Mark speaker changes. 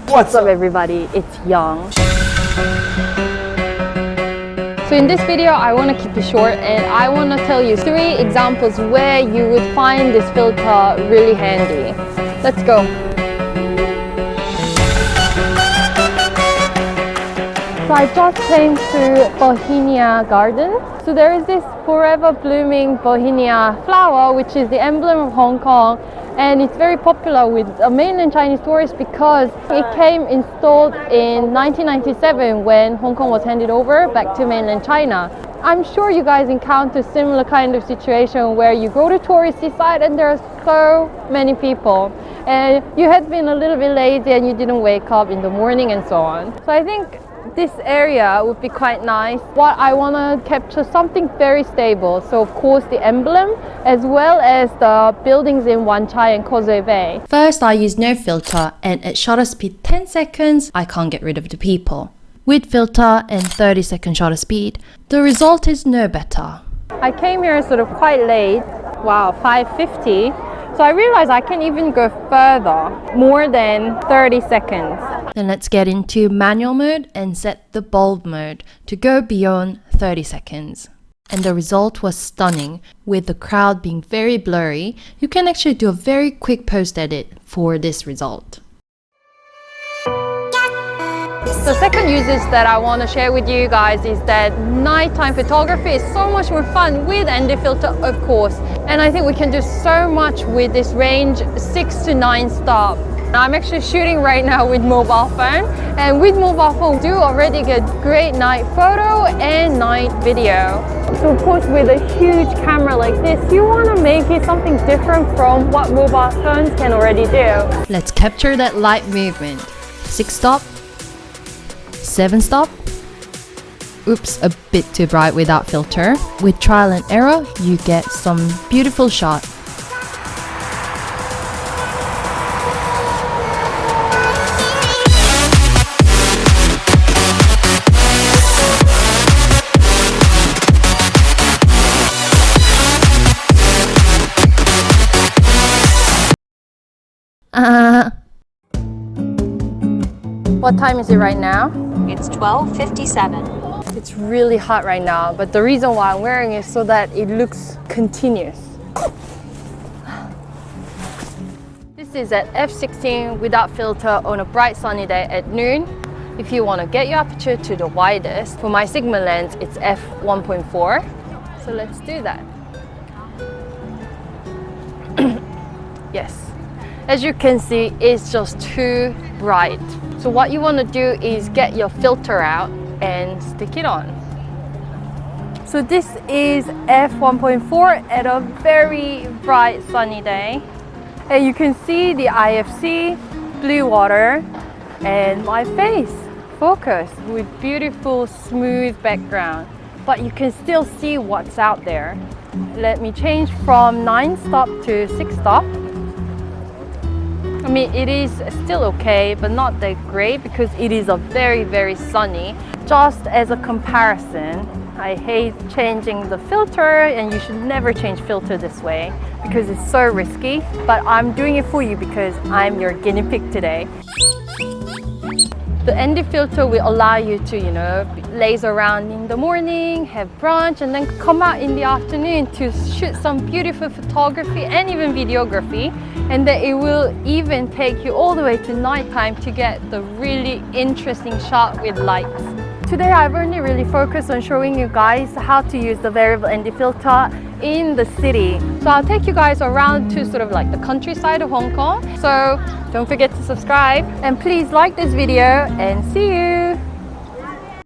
Speaker 1: What's up everybody, it's Young. So in this video I want to keep it short and I want to tell you 3 examples where you would find this filter really handy. Let's go. So I just came to Bohemia Garden. So there is this forever blooming Bohemia flower which is the emblem of Hong Kong, and it's very popular with mainland Chinese tourists because it came installed in 1997 when Hong Kong was handed over back to mainland China. I'm sure you guys encounter similar kind of situation where you go to touristy site and there are so many people and you had been a little bit lazy and you didn't wake up in the morning and so on. So I think this area would be quite nice. What I want to capture something very stable. So of course the emblem as well as the buildings in Wan Chai and Causeway Bay.
Speaker 2: First I use no filter and at shutter speed 10 seconds I can't get rid of the people. With filter and 30-second shutter speed, the result is no better.
Speaker 1: I came here sort of quite late, wow, 5:50. So I realized I can even go further, more than 30 seconds.
Speaker 2: Then let's get into manual mode and set the bulb mode to go beyond 30 seconds. And the result was stunning. With the crowd being very blurry, you can actually do a very quick post edit for this result.
Speaker 1: The second uses that I want to share with you guys is that nighttime photography is so much more fun with ND filter, of course. And I think we can do so much with this range 6 to 9 stop. I'm actually shooting right now with mobile phone, and with mobile phone do already get great night photo and night video. So of course with a huge camera like this, you want to make it something different from what mobile phones can already do.
Speaker 2: Let's capture that light movement. 6 stop, 7 stop. Oops, a bit too bright without filter. With trial and error, you get some beautiful shot.
Speaker 1: What time is it right now?
Speaker 3: It's 12:57.
Speaker 1: It's really hot right now, but the reason why I'm wearing it is so that it looks continuous. This is at f16 without filter on a bright sunny day at noon. If you want to get your aperture to the widest, for my Sigma lens it's f1.4. So let's do that. Yes. As you can see, it's just too bright. So what you want to do is get your filter out and stick it on. So this is f1.4 at a very bright sunny day. And you can see the IFC, blue water, and my face focused with beautiful smooth background. But you can still see what's out there. Let me change from 9 stop to 6 stop. I mean, it is still okay, but not that great because it is a very sunny. Just as a comparison, I hate changing the filter, and you should never change filter this way because it's so risky. But I'm doing it for you because I'm your guinea pig today. The ND filter will allow you to, laze around in the morning, have brunch, and then come out in the afternoon to shoot some beautiful photography and even videography. And then it will even take you all the way to nighttime to get the really interesting shot with lights. Today I've only really focused on showing you guys how to use the variable ND filter in the city. So I'll take you guys around to sort of like the countryside of Hong Kong. So don't forget to subscribe and please like this video and see you.